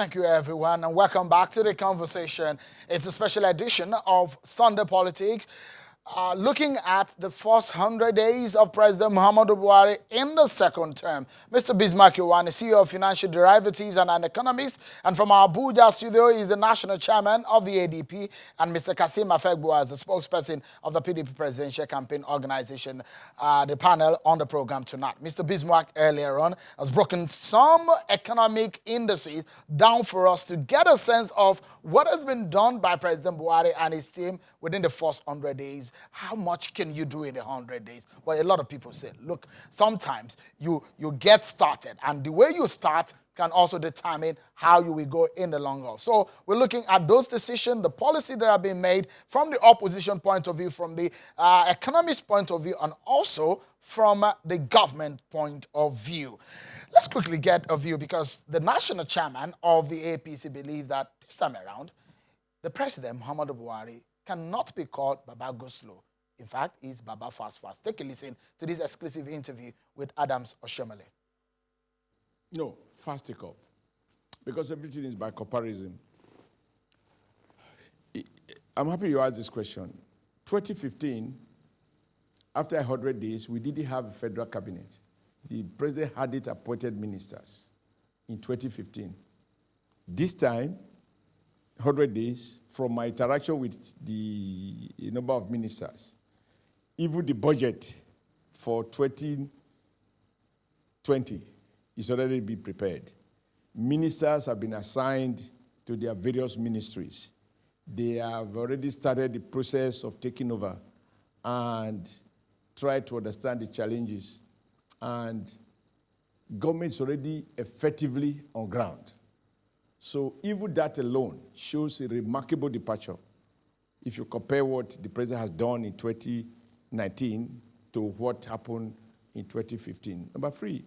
Thank you, everyone, and welcome back to the conversation. It's a special edition of Sunday Politics, looking at the first 100 days of President Muhammadu Buhari in the second term. Mr. Bismarck Iwani, CEO of Financial Derivatives and an economist, and from our Abuja studio is the national chairman of the ADP, and Mr. Kasim Afegbua is the spokesperson of the PDP Presidential Campaign Organization, the panel on the program tonight. Mr. Bismarck earlier on has broken some economic indices down for us to get a sense of what has been done by President Buhari and his team within the first 100 days. How much can you do in 100 days? Well, a lot of people say, look, sometimes you get started, and the way you start can also determine how you will go in the long run. So we're looking at those decisions, the policy that have been made from the opposition point of view, from the economist point of view, and also from the government point of view. Let's quickly get a view, because the national chairman of the APC believes that this time around, the president, Muhammadu Buhari, cannot be called Baba Go Slow. In fact, he's Baba Fast Fast. Take a listen to this exclusive interview with Adams Oshomole. No, fast take off. Because everything is by comparison. I'm happy you asked this question. 2015, after 100 days, we didn't have a federal cabinet. The president had it appointed ministers in 2015. This time, 100 days, from my interaction with the number of ministers, even the budget for 2020 is already being prepared. Ministers have been assigned to their various ministries. They have already started the process of taking over and try to understand the challenges. And government is already effectively on ground. So even that alone shows a remarkable departure if you compare what the president has done in 2019 to what happened in 2015. Number three,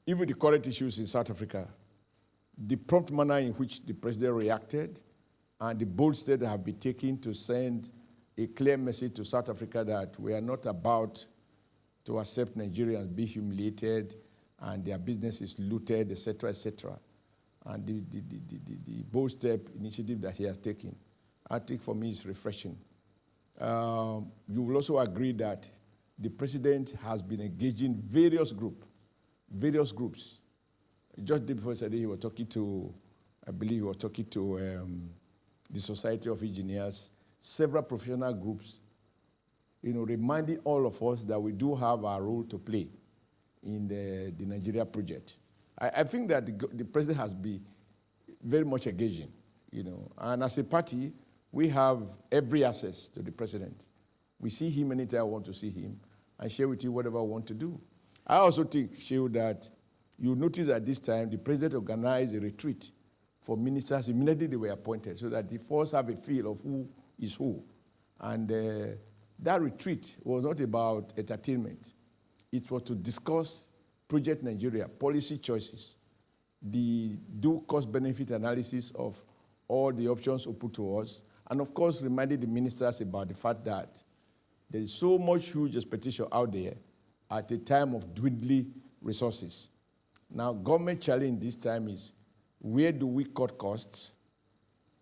even the current issues in South Africa, the prompt manner in which the president reacted and the bold steps that have been taken to send a clear message to South Africa that we are not about to accept Nigerians be humiliated and their business is looted, etc., etc. And the bold step initiative that he has taken, I think for me is refreshing. You will also agree that the president has been engaging various groups. Just before yesterday, he was talking to, I believe he was talking to the Society of Engineers, several professional groups, reminding all of us that we do have our role to play in the Nigeria project. I think that the president has been very much engaging, and as a party, we have every access to the president. We see him anytime we want to see him and share with you whatever we want to do. I also think, Shehu, that you notice at this time the president organized a retreat for ministers immediately they were appointed so that the first have a feel of who is who. And that retreat was not about entertainment. It was to discuss Project Nigeria, policy choices, do cost-benefit analysis of all the options open to us, and of course reminded the ministers about the fact that there is so much huge expectation out there at a time of dwindling resources. Now, government challenge this time is, where do we cut costs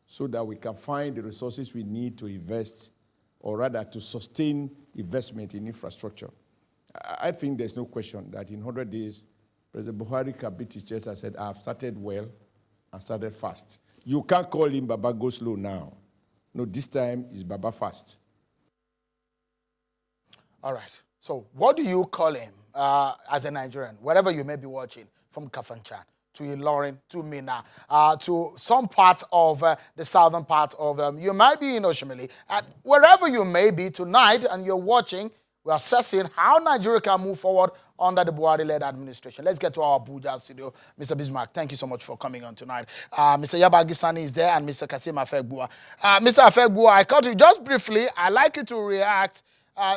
so that we can find the resources we need to invest, or rather to sustain investment in infrastructure? I think there's no question that in 100 days, President Buhari can beat his chest and said, I've started well and started fast. You can't call him Baba Go Slow now. No, this time is Baba Fast. All right. So what do you call him as a Nigerian, wherever you may be watching, from Kafanchan to Ilorin, to Mina, to some parts of the southern part of, you might be in Oshomole, and wherever you may be tonight and you're watching, we're assessing how Nigeria can move forward under the Buhari-led administration. Let's get to our Abuja studio. Mr. Bismarck, thank you so much for coming on tonight. Mr. Yabagi Sani is there, and Mr. Kasim Afegbua. Mr. Afegbua, I caught you just briefly. I'd like you to react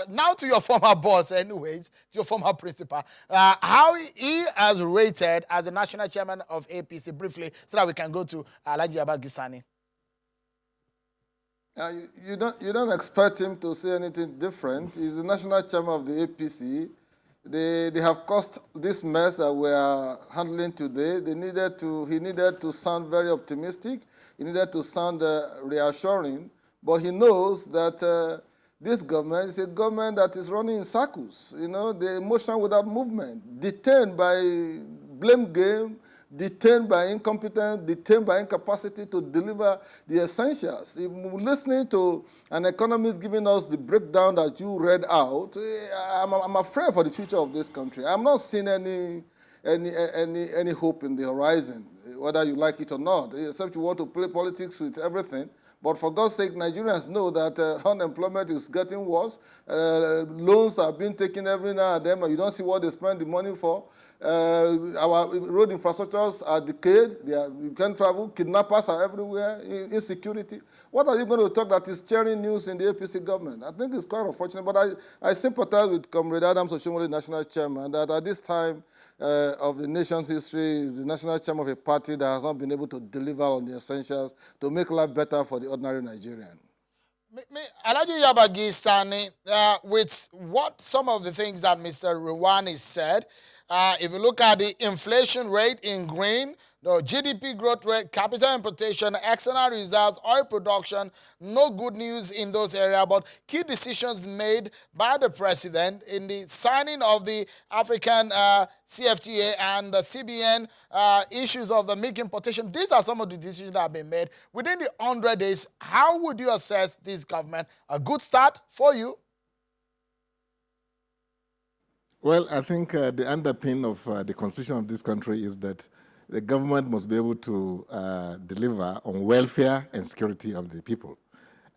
now to your former boss, anyways, to your former principal, how he has rated as the national chairman of APC, briefly, so that we can go to Alhaji Yabagi Sani. You don't expect him to say anything different. He's the national chairman of the APC. They have caused this mess that we are handling today. He needed to sound very optimistic. He needed to sound reassuring. But he knows that this government is a government that is running in circles. You know, the emotion without movement, detained by blame game, detained by incompetence, detained by incapacity to deliver the essentials. If we're listening to an economist giving us the breakdown that you read out, I'm afraid for the future of this country. I'm not seeing any hope in the horizon, whether you like it or not, except you want to play politics with everything. But for God's sake, Nigerians know that unemployment is getting worse. Loans are being taken every now and then, and you don't see what they spend the money for. Our road infrastructures are decayed. You can't travel. Kidnappers are everywhere. Insecurity. What are you going to talk that is cheering news in the APC government? I think it's quite unfortunate. But I sympathize with Comrade Adams Oshomole, national chairman, that at this time of the nation's history, the national chairman of a party that has not been able to deliver on the essentials to make life better for the ordinary Nigerian. Alhaji Yabagi, Sani, with what some of the things that Mr. Rwani said, if you look at the inflation rate in green, the GDP growth rate, capital importation, external reserves, oil production, no good news in those areas, but key decisions made by the president in the signing of the African CFTA and the CBN issues of the milk importation. These are some of the decisions that have been made within the 100 days. How would you assess this government? A good start for you? Well, I think the underpin of the constitution of this country is that the government must be able to deliver on welfare and security of the people.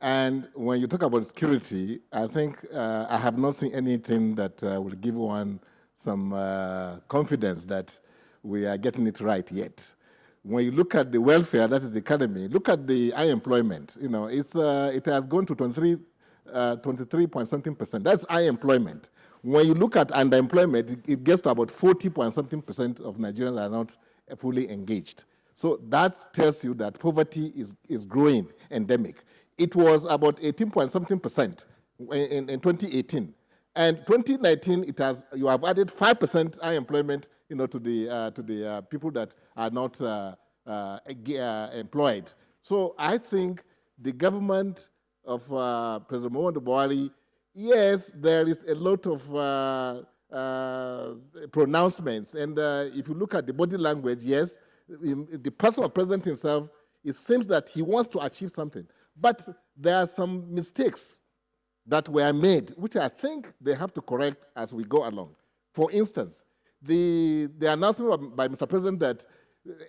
And when you talk about security, I think I have not seen anything that will give one some confidence that we are getting it right yet. When you look at the welfare, that is the economy, look at the unemployment. You know, it has gone to 23 point something percent. That's unemployment. When you look at underemployment, it gets to about 40 point something percent of Nigerians are not fully engaged. So that tells you that poverty is growing, endemic. It was about 18 point something percent in 2018. And 2019, you have added 5% unemployment, you know, to the people that are not employed. So I think the government of President Muhammadu Buhari, yes, there is a lot of pronouncements, and if you look at the body language, yes, the personal president himself, it seems that he wants to achieve something. But there are some mistakes that were made, which I think they have to correct as we go along. For instance, the announcement by Mr. President that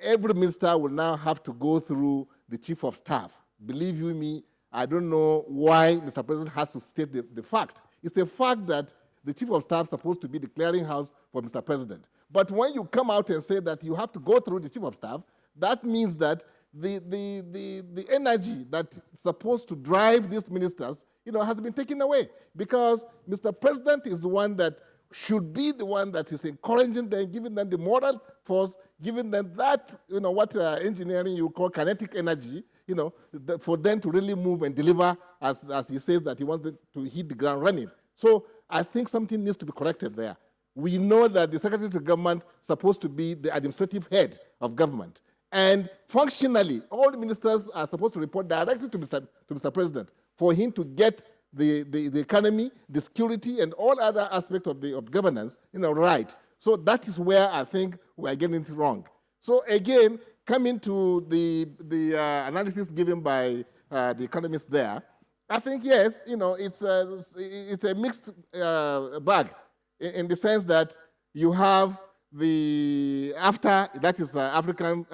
every minister will now have to go through the chief of staff. Believe you me, I don't know why Mr. President has to state the fact. It's a fact that the chief of staff is supposed to be the clearinghouse for Mr. President. But when you come out and say that you have to go through the chief of staff, that means that the energy that's supposed to drive these ministers, you know, has been taken away, because Mr. President is the one that should be the one that is encouraging them, giving them the moral force, giving them that, you know, what engineering you call kinetic energy, you know, for them to really move and deliver, as he says that he wants them to hit the ground running. So I think something needs to be corrected there. We know that the Secretary to Government is supposed to be the administrative head of government. And functionally, all the ministers are supposed to report directly to Mr. President for him to get the economy, the security, and all other aspects of governance, you know, right. So that is where I think we are getting it wrong. So again, coming to the analysis given by the economists there, I think, yes, you know, it's a mixed bag in the sense that you have African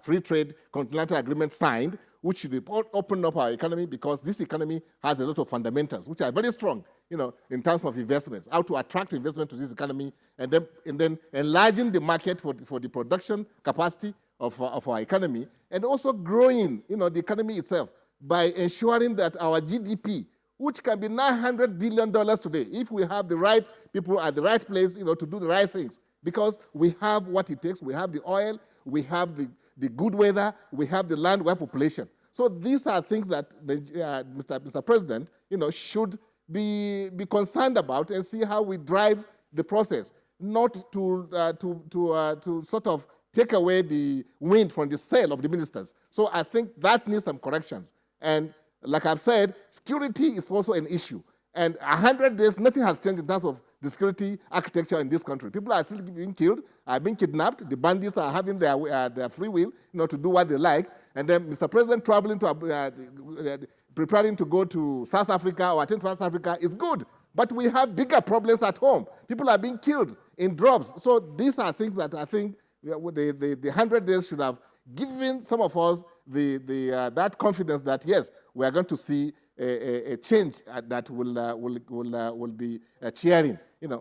Free Trade Continental Agreement signed, which should open up our economy, because this economy has a lot of fundamentals, which are very strong, you know, in terms of investments, how to attract investment to this economy, and then enlarging the market for the production capacity of our economy, and also growing, you know, the economy itself by ensuring that our GDP, which can be $900 billion today, if we have the right people at the right place, you know, to do the right things, because we have what it takes. We have the oil, we have the good weather, we have the land, we have population. So these are things that Mr. President, you know, should be concerned about and see how we drive the process, not to sort of take away the wind from the sail of the ministers. So I think that needs some corrections. And like I've said, security is also an issue. And 100 days, nothing has changed in terms of the security architecture in this country. People are still being killed, are being kidnapped. The bandits are having their free will, to do what they like. And then Mr. President traveling to, preparing to go to South Africa or attend South Africa is good. But we have bigger problems at home. People are being killed in droves. So these are things that I think the 100 days should have given some of us that confidence that, yes, we are going to see a change that will be cheering.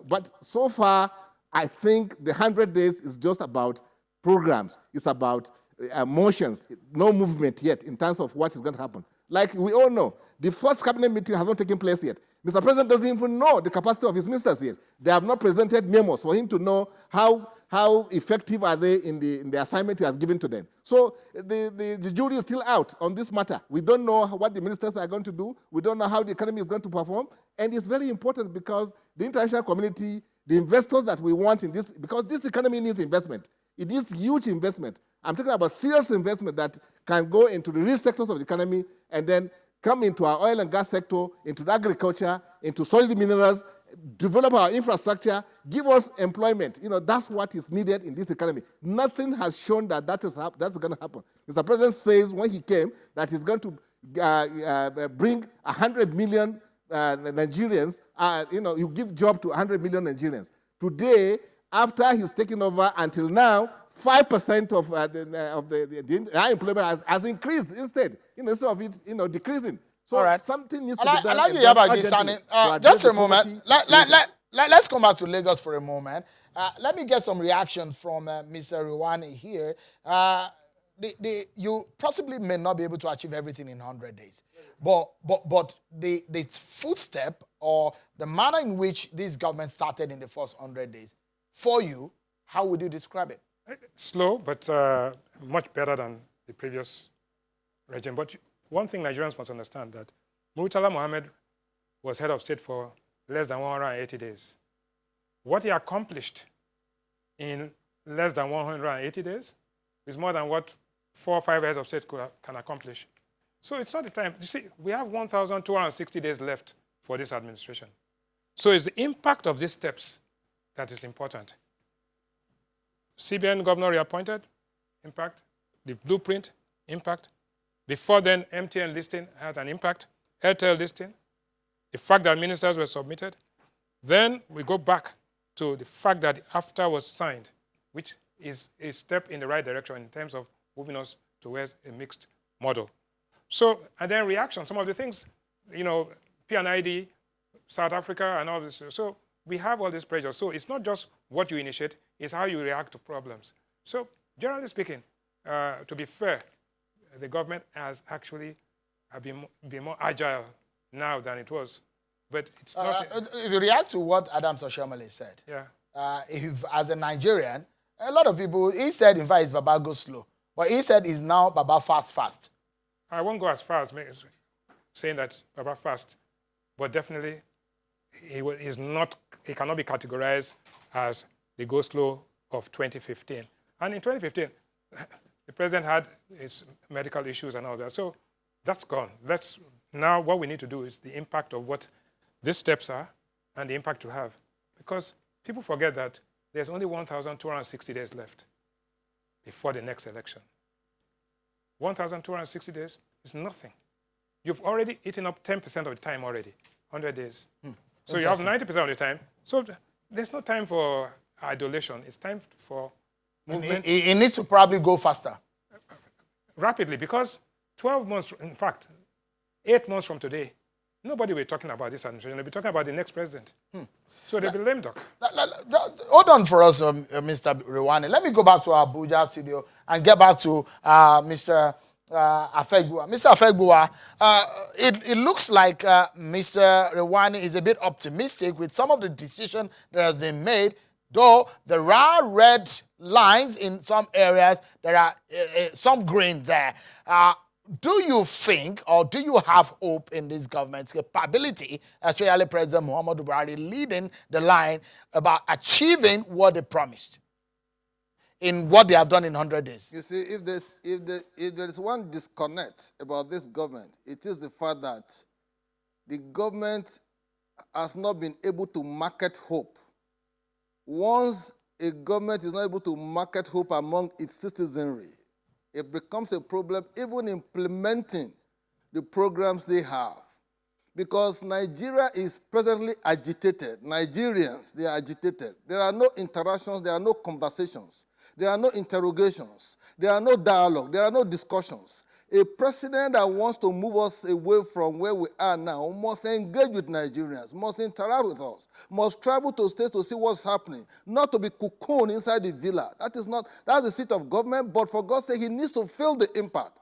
But so far, I think the 100 days is just about programs. It's about motions, no movement yet in terms of what is going to happen. Like we all know, the first cabinet meeting has not taken place yet. Mr. President doesn't even know the capacity of his ministers yet. They have not presented memos for him to know how effective are they in the assignment he has given to them. So the jury is still out on this matter. We don't know what the ministers are going to do. We don't know how the economy is going to perform. And it's very important because the international community, the investors that we want in this, because this economy needs investment. It needs huge investment. I'm talking about serious investment that can go into the real sectors of the economy and then come into our oil and gas sector, into the agriculture, into solid minerals, develop our infrastructure, give us employment. That's what is needed in this economy. Nothing has shown that that's going to happen. Mr. President says when he came that he's going to bring 100 million Nigerians, you give job to 100 million Nigerians. Today, after he's taken over until now, 5% of the unemployment has increased instead of it decreasing. So all right. Something needs to be done. Sani Yabagi, just a moment. Let's come back to Lagos for a moment. Let me get some reaction from Mr. Rwani here. You possibly may not be able to achieve everything in 100 days. But the footstep or the manner in which this government started in the first 100 days, for you, how would you describe it? Slow, but much better than the previous regime. But one thing Nigerians must understand that Murtala Mohammed was head of state for less than 180 days. What he accomplished in less than 180 days is more than what 4 or 5 heads of state can accomplish. So it's not the time. You see, we have 1,260 days left for this administration. So it's the impact of these steps that is important. CBN governor reappointed, impact. The blueprint, impact. Before then, MTN listing had an impact. Airtel listing. The fact that ministers were submitted. Then we go back to the fact that AFTA was signed, which is a step in the right direction in terms of moving us towards a mixed model. So, and then reaction, some of the things, PNID, South Africa, and all this. So we have all this pressure. So it's not just what you initiate, it's how you react to problems. So generally speaking, to be fair, the government has actually been more agile now than it was. But it's not... if you react to what Adam Soshamale said, yeah. If as a Nigerian, a lot of people, he said, in fact, it's Baba go slow. But he said it's now Baba fast. I won't go as far as saying that Baba fast, but definitely he cannot be categorized as the go slow of 2015. And in 2015, the president had his medical issues and all that. So that's gone. Now what we need to do is the impact of what these steps are and the impact to have. Because people forget that there's only 1,260 days left before the next election. 1,260 days is nothing. You've already eaten up 10% of the time already, 100 days. So you have 90% of the time. So there's no time for adulation. It's time for movement. It needs to probably go faster. Rapidly, because 12 months, in fact, 8 months from today, nobody will be talking about this administration. They'll be talking about the next president. So they'll be lame duck. Hold on for us, Mr. Rwani. Let me go back to our Abuja studio and get back to Mr. Afegbua. Mr. Afegbua, it looks like Mr. Rwani is a bit optimistic with some of the decision that has been made, though there are red lines in some areas. There are some green there. do you think, or do you have hope in this government's capability, especially President Muhammadu Buhari leading the line about achieving what they promised in what they have done in 100 days? You see, if there is one disconnect about this government, it is the fact that the government has not been able to market hope. Once a government is not able to market hope among its citizenry, it becomes a problem even implementing the programs they have. Because Nigeria is presently agitated. Nigerians, they are agitated. There are no interactions, there are no conversations, there are no interrogations, there are no dialogue, there are no discussions. A president that wants to move us away from where we are now must engage with Nigerians, must interact with us, must travel to states to see what's happening, not to be cocooned inside the villa. That's the seat of government, but for God's sake, he needs to feel the impact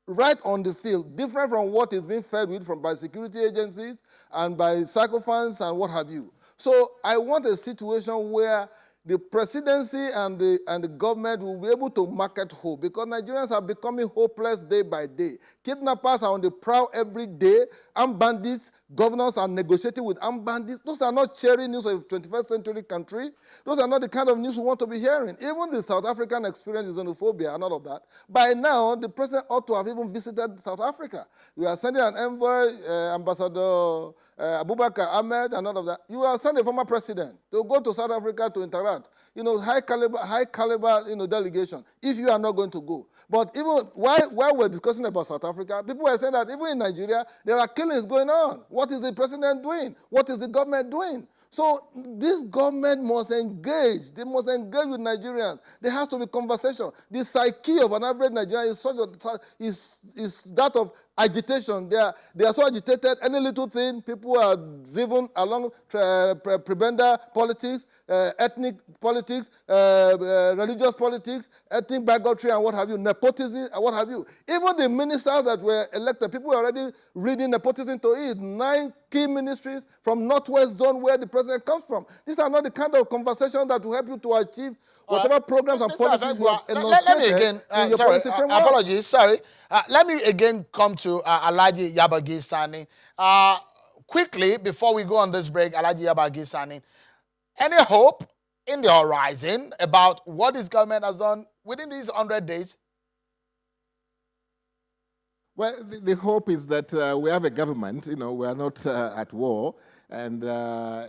right on the field, different from what is being fed with by security agencies and by sycophants and what have you. So I want a situation where the presidency and the government will be able to market hope, because Nigerians are becoming hopeless day by day. Kidnappers are on the prowl every day. Armed bandits, governors are negotiating with armed bandits. Those are not cheery news of a 21st century country. Those are not the kind of news we want to be hearing. Even the South African experience is xenophobia and all of that. By now, the president ought to have even visited South Africa. We are sending an envoy, Ambassador Abubakar Ahmed and all of that. You are sending a former president to go to South Africa to interact. High caliber, delegation, if you are not going to go. But even while we're discussing about South Africa, people are saying that even in Nigeria, there are killings going on. What is the president doing? What is the government doing? So this government must engage. They must engage with Nigerians. There has to be conversation. The psyche of an average Nigerian is that of agitation. They are so agitated. Any little thing, people are driven along prebenda politics, ethnic politics, religious politics, ethnic bigotry, and what have you, nepotism, and what have you. Even the ministers that were elected, people are already reading nepotism to it. 9 key ministries from Northwest Zone, where the president comes from. These are not the kind of conversation that will help you to achieve whatever programs and policies you have enunciated let me again, in your policy framework. apologies, sorry. Let me again come to Alhaji Yabagi Sani. Quickly, before we go on this break, Alhaji Yabagi Sani, any hope in the horizon about what this government has done within these 100 days? Well, the hope is that we have a government, we are not at war, and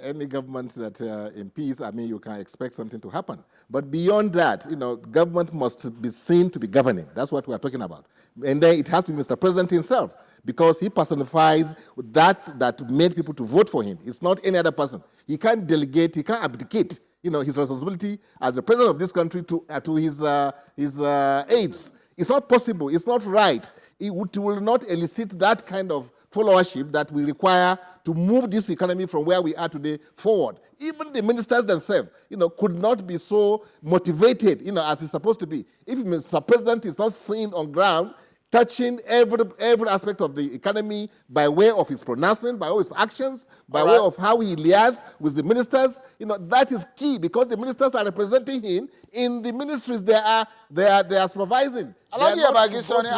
any government that in peace, you can expect something to happen. But beyond that, government must be seen to be governing. That's what we are talking about. And then it has to be Mr. President himself, because he personifies that made people to vote for him. It's not any other person. He can't delegate, he can't abdicate, his responsibility as the president of this country to his aides. It's not possible. It's not right. It will not elicit that kind of followership that we require to move this economy from where we are today forward. Even the ministers themselves, could not be so motivated, as it's supposed to be. If Mr. President is not seen on ground, touching every aspect of the economy by way of his pronouncement, by all his actions, by way of how he liaises with the ministers, that is key, because the ministers are representing him in the ministries they are supervising. Alhaji Yabagi Sani,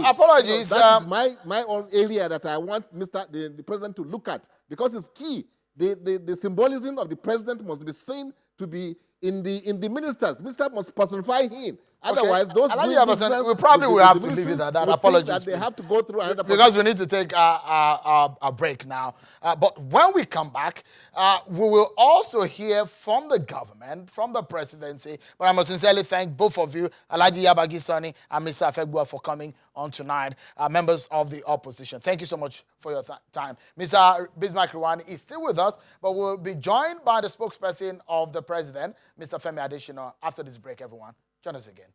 apologies. That is my own area that I want the president to look at, because it's key. The symbolism of the president must be seen to be in the ministers. Ministers must personify him. Otherwise, those we probably will have to leave it at that. Apologies. That they have to go through another because we need to take a break now. But when we come back, we will also hear from the government, from the presidency. But I must sincerely thank both of you, Alhaji Yabagi Sani and Mr. Afegbua, for coming on tonight, members of the opposition. Thank you so much for your time. Mr. Bismarck Rwani is still with us, but we'll be joined by the spokesperson of the president, Mr. Femi Adesina, after this break, everyone. Join us again.